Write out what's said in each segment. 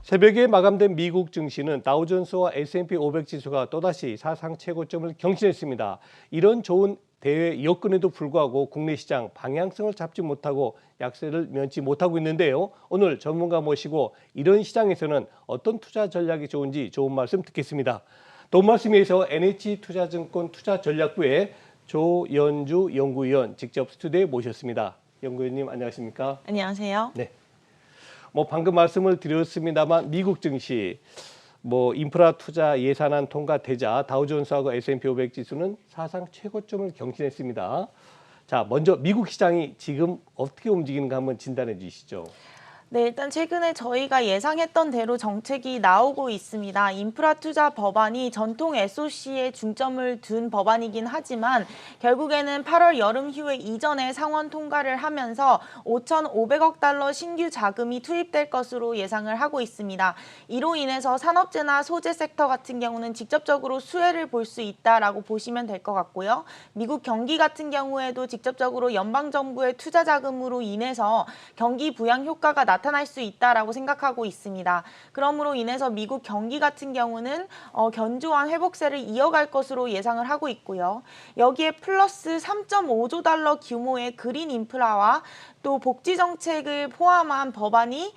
새벽에 마감된 미국 증시는 다우존스와 S&P 500 지수가 또다시 사상 최고점을 경신했습니다. 이런 좋은 대회 여건에도 불구하고 국내 시장 방향성을 잡지 못하고 약세를 면치 못하고 있는데요. 오늘 전문가 모시고 이런 시장에서는 어떤 투자 전략이 좋은지 좋은 말씀 듣겠습니다. 도움 말씀 위해서 NH투자증권 투자전략부의 조연주 연구위원 직접 스튜디오에 모셨습니다. 연구위원님 안녕하십니까? 안녕하세요. 네. 방금 말씀을 드렸습니다만 미국 증시 인프라 투자 예산안 통과되자 다우존스하고 S&P 500 지수는 사상 최고점을 경신했습니다. 자, 먼저 미국 시장이 지금 어떻게 움직이는가 한번 진단해 주시죠. 네, 일단 최근에 저희가 예상했던 대로 정책이 나오고 있습니다. 인프라 투자 법안이 전통 SOC에 중점을 둔 법안이긴 하지만 결국에는 8월 여름 휴회 이전에 상원 통과를 하면서 5,500억 달러 신규 자금이 투입될 것으로 예상을 하고 있습니다. 이로 인해서 산업재나 소재 섹터 같은 경우는 직접적으로 수혜를 볼 수 있다라고 보시면 될 것 같고요. 미국 경기 같은 경우에도 직접적으로 연방정부의 투자 자금으로 인해서 경기 부양 효과가 나타날 수 있다라고 생각하고 있습니다. 그러므로 인해서 미국 경기 같은 경우는 견조한 회복세를 이어갈 것으로 예상을 하고 있고요. 여기에 플러스 3.5조 달러 규모의 그린 인프라와 또 복지 정책을 포함한 법안이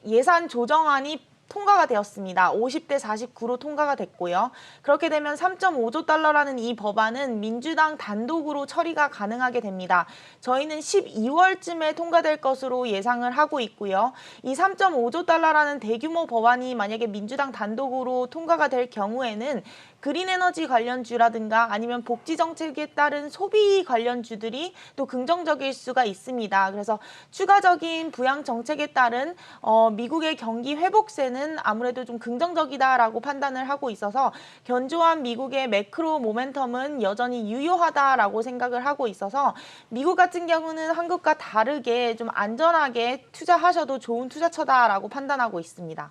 예산 조정안이 통과가 되었습니다. 50대 49로 통과가 됐고요. 그렇게 되면 3.5조 달러라는 이 법안은 민주당 단독으로 처리가 가능하게 됩니다. 저희는 12월쯤에 통과될 것으로 예상을 하고 있고요. 이 3.5조 달러라는 대규모 법안이 만약에 민주당 단독으로 통과가 될 경우에는 그린에너지 관련주라든가 아니면 복지 정책에 따른 소비 관련주들이 또 긍정적일 수가 있습니다. 그래서 추가적인 부양 정책에 따른 미국의 경기 회복세는 아무래도 좀 긍정적이다라고 판단을 하고 있어서 견조한 미국의 매크로 모멘텀은 여전히 유효하다라고 생각을 하고 있어서 미국 같은 경우는 한국과 다르게 좀 안전하게 투자하셔도 좋은 투자처다라고 판단하고 있습니다.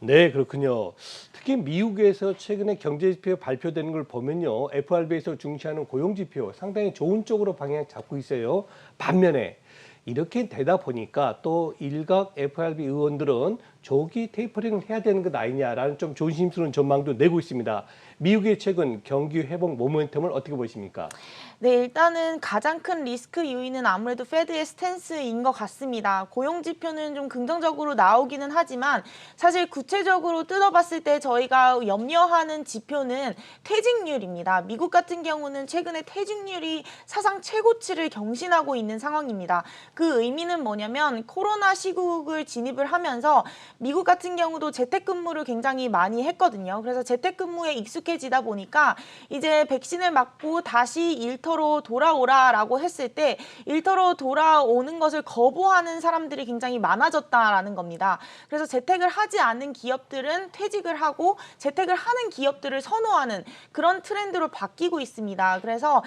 네, 그렇군요. 특히 미국에서 최근에 경제지표 발표되는 걸 보면요. FRB에서 중시하는 고용지표 상당히 좋은 쪽으로 방향 잡고 있어요. 반면에 이렇게 되다 보니까 또 일각 FRB 의원들은 조기 테이퍼링을 해야 되는 것 아니냐라는 좀 조심스러운 전망도 내고 있습니다. 미국의 최근 경기 회복 모멘텀을 어떻게 보십니까? 네, 일단은 가장 큰 리스크 요인은 아무래도 페드의 스탠스인 것 같습니다. 고용 지표는 좀 긍정적으로 나오기는 하지만 사실 구체적으로 뜯어봤을 때 저희가 염려하는 지표는 퇴직률입니다. 미국 같은 경우는 최근에 퇴직률이 사상 최고치를 경신하고 있는 상황입니다. 그 의미는 뭐냐면 코로나 시국을 진입을 하면서 미국 같은 경우도 재택근무를 굉장히 많이 했거든요. 그래서 재택근무에 익숙해지다 보니까 이제 백신을 맞고 다시 일터로 돌아오라라고 했을 때 일터로 돌아오는 것을 거부하는 사람들이 굉장히 많아졌다라는 겁니다. 그래서 재택을 하지 않는 기업들은 퇴직을 하고 재택을 하는 기업들을 선호하는 그런 트렌드로 바뀌고 있습니다. 그래서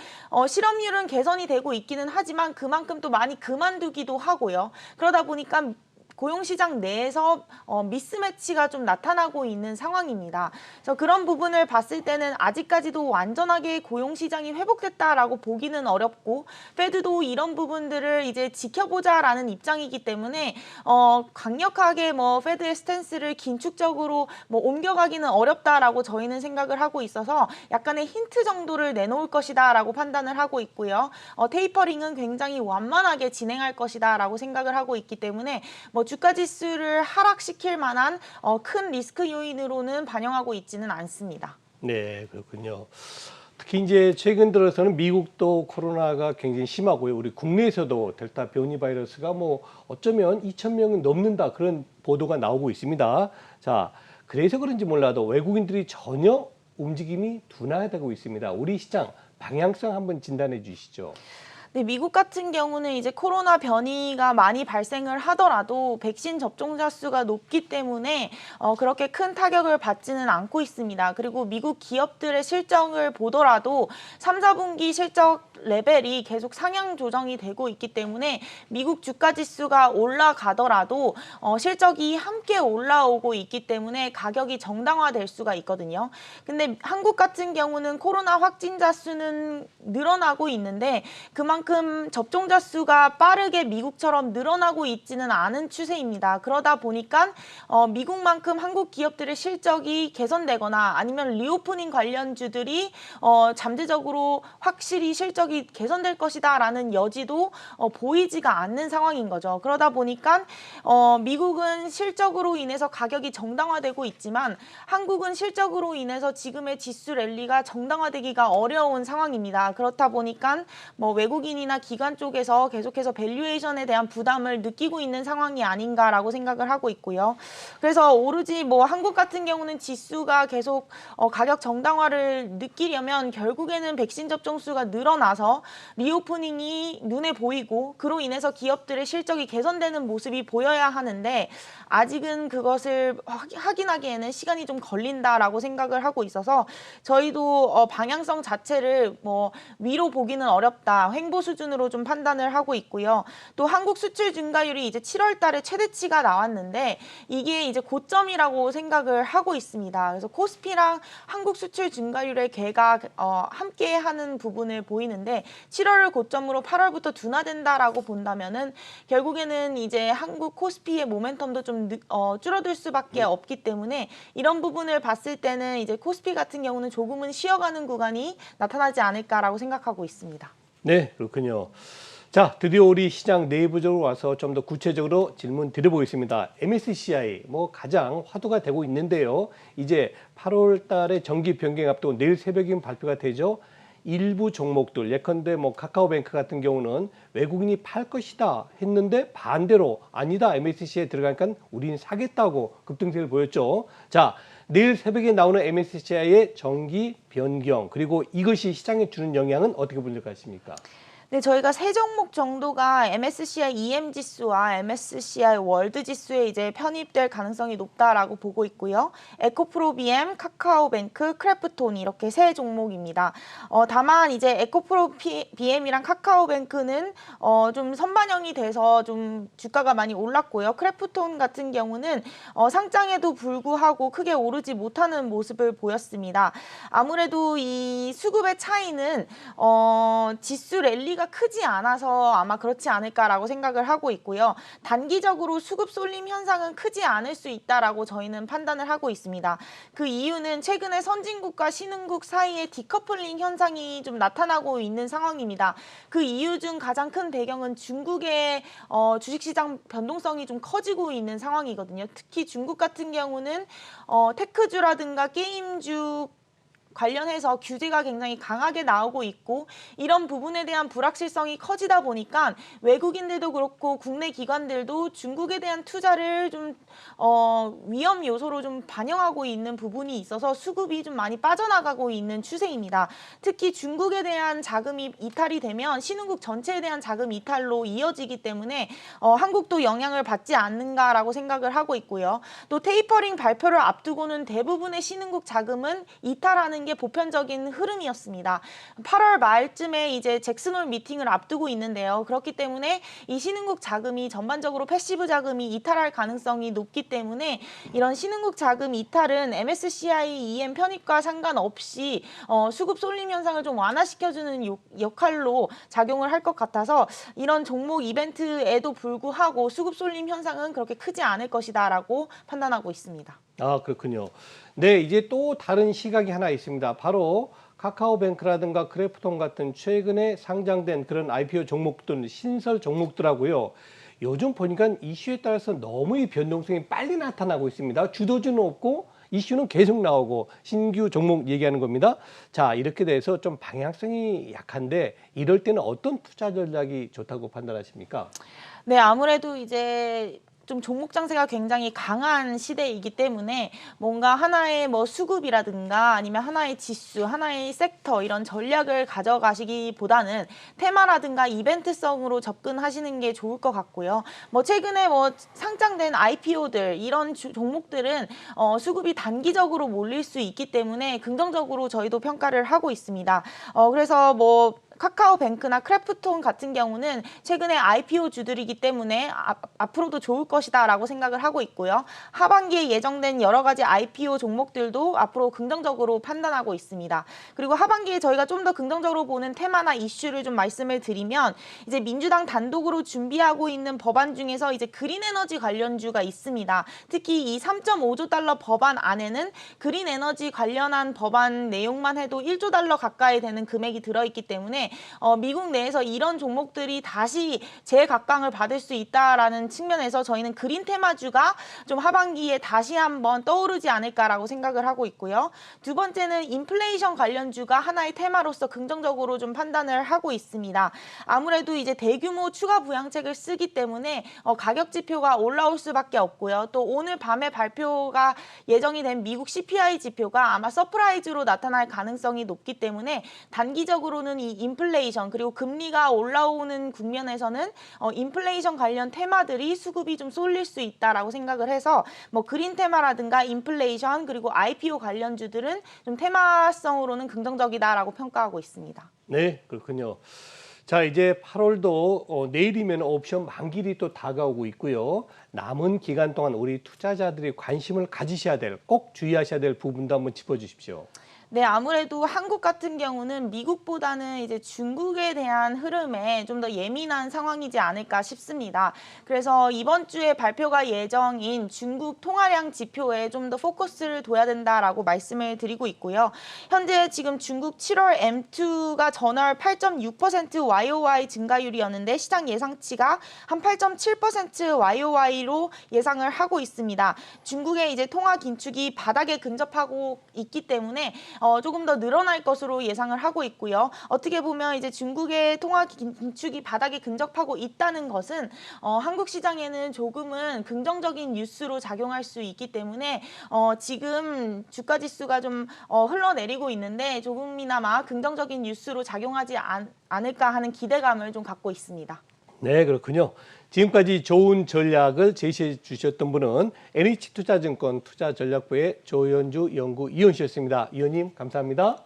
실업률은 개선이 되고 있기는 하지만 그만큼 또 많이 그만두기도 하고요. 그러다 보니까 고용시장 내에서 미스매치가 좀 나타나고 있는 상황입니다. 그래서 그런 부분을 봤을 때는 아직까지도 완전하게 고용시장이 회복됐다라고 보기는 어렵고 페드도 이런 부분들을 이제 지켜보자라는 입장이기 때문에 강력하게 페드의 스탠스를 긴축적으로 옮겨가기는 어렵다라고 저희는 생각을 하고 있어서 약간의 힌트 정도를 내놓을 것이다라고 판단을 하고 있고요. 테이퍼링은 굉장히 완만하게 진행할 것이다라고 생각을 하고 있기 때문에 주가 지수를 하락시킬 만한 큰 리스크 요인으로는 반영하고 있지는 않습니다. 네, 그렇군요. 특히 이제 최근 들어서는 미국도 코로나가 굉장히 심하고요. 우리 국내에서도 델타 변이 바이러스가 어쩌면 2,000명이 넘는다 그런 보도가 나오고 있습니다. 자, 그래서 그런지 몰라도 외국인들이 전혀 움직임이 둔화되고 있습니다. 우리 시장 방향성 한번 진단해 주시죠. 네, 미국 같은 경우는 이제 코로나 변이가 많이 발생을 하더라도 백신 접종자 수가 높기 때문에 그렇게 큰 타격을 받지는 않고 있습니다. 그리고 미국 기업들의 실적을 보더라도 3, 4분기 실적 레벨이 계속 상향 조정이 되고 있기 때문에 미국 주가 지수가 올라가더라도 실적이 함께 올라오고 있기 때문에 가격이 정당화될 수가 있거든요. 근데 한국 같은 경우는 코로나 확진자 수는 늘어나고 있는데 그만큼 그만큼 접종자 수가 빠르게 미국처럼 늘어나고 있지는 않은 추세입니다. 그러다 보니까 미국만큼 한국 기업들의 실적이 개선되거나 아니면 리오프닝 관련주들이 잠재적으로 확실히 실적이 개선될 것이다라는 여지도 보이지가 않는 상황인 거죠. 그러다 보니까 미국은 실적으로 인해서 가격이 정당화되고 있지만 한국은 실적으로 인해서 지금의 지수 랠리가 정당화되기가 어려운 상황입니다. 그렇다 보니까 뭐 외국인이나 기관 쪽에서 계속해서 밸류에이션에 대한 부담을 느끼고 있는 상황이 아닌가라고 생각을 하고 있고요. 그래서 오로지 뭐 한국 같은 경우는 지수가 계속 가격 정당화를 느끼려면 결국에는 백신 접종 수가 늘어나서 리오프닝이 눈에 보이고 그로 인해서 기업들의 실적이 개선되는 모습이 보여야 하는데 아직은 그것을 확인하기에는 시간이 좀 걸린다라고 생각을 하고 있어서 저희도 방향성 자체를 뭐 위로 보기는 어렵다. 횡보 수준으로 좀 판단을 하고 있고요. 또 한국 수출 증가율이 이제 7월 달에 최대치가 나왔는데 이게 이제 고점이라고 생각을 하고 있습니다. 그래서 코스피랑 한국 수출 증가율의 궤가 함께 하는 부분을 보이는데 7월을 고점으로 8월부터 둔화된다라고 본다면은 결국에는 이제 한국 코스피의 모멘텀도 좀 줄어들 수밖에 없기 때문에 이런 부분을 봤을 때는 이제 코스피 같은 경우는 조금은 쉬어가는 구간이 나타나지 않을까라고 생각하고 있습니다. 네, 그렇군요. 자, 드디어 우리 시장 내부적으로 와서 좀 더 구체적으로 질문 드려보겠습니다. MSCI 뭐 가장 화두가 되고 있는데요. 이제 8월 달에 정기 변경 앞두고 내일 새벽이면 발표가 되죠. 일부 종목들 예컨대 뭐 카카오뱅크 같은 경우는 외국인이 팔 것이다 했는데 반대로 아니다 MSCI에 들어가니까 우리는 사겠다고 급등세를 보였죠. 자, 내일 새벽에 나오는 MSCI의 정기 변경 그리고 이것이 시장에 주는 영향은 어떻게 분석하십니까? 네, 저희가 세 종목 정도가 MSCI EM 지수와 MSCI 월드 지수에 이제 편입될 가능성이 높다라고 보고 있고요. 에코프로 BM, 카카오뱅크, 크래프톤 이렇게 세 종목입니다. 다만 이제 에코프로 BM이랑 카카오뱅크는 좀 선반영이 돼서 좀 주가가 많이 올랐고요. 크래프톤 같은 경우는 상장에도 불구하고 크게 오르지 못하는 모습을 보였습니다. 아무래도 이 수급의 차이는 지수 랠리가 크지 않아서 아마 그렇지 않을까라고 생각을 하고 있고요. 단기적으로 수급 쏠림 현상은 크지 않을 수 있다라고 저희는 판단을 하고 있습니다. 그 이유는 최근에 선진국과 신흥국 사이에 디커플링 현상이 좀 나타나고 있는 상황입니다. 그 이유 중 가장 큰 배경은 중국의 주식시장 변동성이 좀 커지고 있는 상황이거든요. 특히 중국 같은 경우는 테크주라든가 게임주 관련해서 규제가 굉장히 강하게 나오고 있고 이런 부분에 대한 불확실성이 커지다 보니까 외국인들도 그렇고 국내 기관들도 중국에 대한 투자를 좀 위험 요소로 좀 반영하고 있는 부분이 있어서 수급이 좀 많이 빠져나가고 있는 추세입니다. 특히 중국에 대한 자금이 이탈이 되면 신흥국 전체에 대한 자금 이탈로 이어지기 때문에 한국도 영향을 받지 않는가라고 생각을 하고 있고요. 또 테이퍼링 발표를 앞두고는 대부분의 신흥국 자금은 이탈하는 게 보편적인 흐름이었습니다. 8월 말쯤에 이제 잭슨홀 미팅을 앞두고 있는데요. 그렇기 때문에 이 신흥국 자금이 전반적으로 패시브 자금이 이탈할 가능성이 높기 때문에 이런 신흥국 자금 이탈은 MSCI EM 편입과 상관없이 수급 쏠림 현상을 좀 완화시켜주는 역할로 작용을 할 것 같아서 이런 종목 이벤트에도 불구하고 수급 쏠림 현상은 그렇게 크지 않을 것이다라고 판단하고 있습니다. 아, 그렇군요. 네, 이제 또 다른 시각이 하나 있습니다. 바로 카카오뱅크라든가 크래프톤 같은 최근에 상장된 그런 IPO 종목들, 신설 종목들하고요. 요즘 보니까 이슈에 따라서 너무 이 변동성이 빨리 나타나고 있습니다. 주도주는 없고 이슈는 계속 나오고 신규 종목 얘기하는 겁니다. 자, 이렇게 돼서 좀 방향성이 약한데 이럴 때는 어떤 투자 전략이 좋다고 판단하십니까? 네, 아무래도 이제 좀 종목 장세가 굉장히 강한 시대이기 때문에 뭔가 하나의 뭐 수급이라든가 아니면 하나의 지수, 하나의 섹터 이런 전략을 가져가시기보다는 테마라든가 이벤트성으로 접근하시는 게 좋을 것 같고요. 뭐 최근에 뭐 상장된 IPO들 이런 종목들은 수급이 단기적으로 몰릴 수 있기 때문에 긍정적으로 저희도 평가를 하고 있습니다. 그래서 뭐 카카오뱅크나 크래프톤 같은 경우는 최근에 IPO 주들이기 때문에 앞으로도 좋을 것이다라고 생각을 하고 있고요. 하반기에 예정된 여러 가지 IPO 종목들도 앞으로 긍정적으로 판단하고 있습니다. 그리고 하반기에 저희가 좀 더 긍정적으로 보는 테마나 이슈를 좀 말씀을 드리면 이제 민주당 단독으로 준비하고 있는 법안 중에서 이제 그린 에너지 관련주가 있습니다. 특히 이 3.5조 달러 법안 안에는 그린 에너지 관련한 법안 내용만 해도 1조 달러 가까이 되는 금액이 들어있기 때문에 미국 내에서 이런 종목들이 다시 재각광을 받을 수 있다라는 측면에서 저희는 그린 테마주가 좀 하반기에 다시 한번 떠오르지 않을까라고 생각을 하고 있고요. 두 번째는 인플레이션 관련주가 하나의 테마로서 긍정적으로 좀 판단을 하고 있습니다. 아무래도 이제 대규모 추가 부양책을 쓰기 때문에 가격 지표가 올라올 수밖에 없고요. 또 오늘 밤에 발표가 예정이 된 미국 CPI 지표가 아마 서프라이즈로 나타날 가능성이 높기 때문에 단기적으로는 이 인플레이션 그리고 금리가 올라오는 국면에서는 인플레이션 관련 테마들이 수급이 좀 쏠릴 수 있다라고 생각을 해서 뭐 그린 테마라든가 인플레이션 그리고 IPO 관련주들은 좀 테마성으로는 긍정적이다라고 평가하고 있습니다. 네, 그렇군요. 자, 이제 8월도 내일이면 옵션 만기일이 또 다가오고 있고요. 남은 기간 동안 우리 투자자들이 관심을 가지셔야 될, 꼭 주의하셔야 될 부분도 한번 짚어주십시오. 네, 아무래도 한국 같은 경우는 미국보다는 이제 중국에 대한 흐름에 좀 더 예민한 상황이지 않을까 싶습니다. 그래서 이번 주에 발표가 예정인 중국 통화량 지표에 좀 더 포커스를 둬야 된다라고 말씀을 드리고 있고요. 현재 지금 중국 7월 M2가 전월 8.6% YOY 증가율이었는데 시장 예상치가 한 8.7% YOY로 예상을 하고 있습니다. 중국의 이제 통화 긴축이 바닥에 근접하고 있기 때문에 조금 더 늘어날 것으로 예상을 하고 있고요. 어떻게 보면 이제 중국의 통화 긴축이 바닥에 근접하고 있다는 것은 한국 시장에는 조금은 긍정적인 뉴스로 작용할 수 있기 때문에 지금 주가 지수가 좀 흘러내리고 있는데 조금이나마 긍정적인 뉴스로 작용하지 않을까 하는 기대감을 좀 갖고 있습니다. 네, 그렇군요. 지금까지 좋은 전략을 제시해 주셨던 분은 NH투자증권 투자전략부의 조현주 연구위원이셨습니다. 위원님 감사합니다.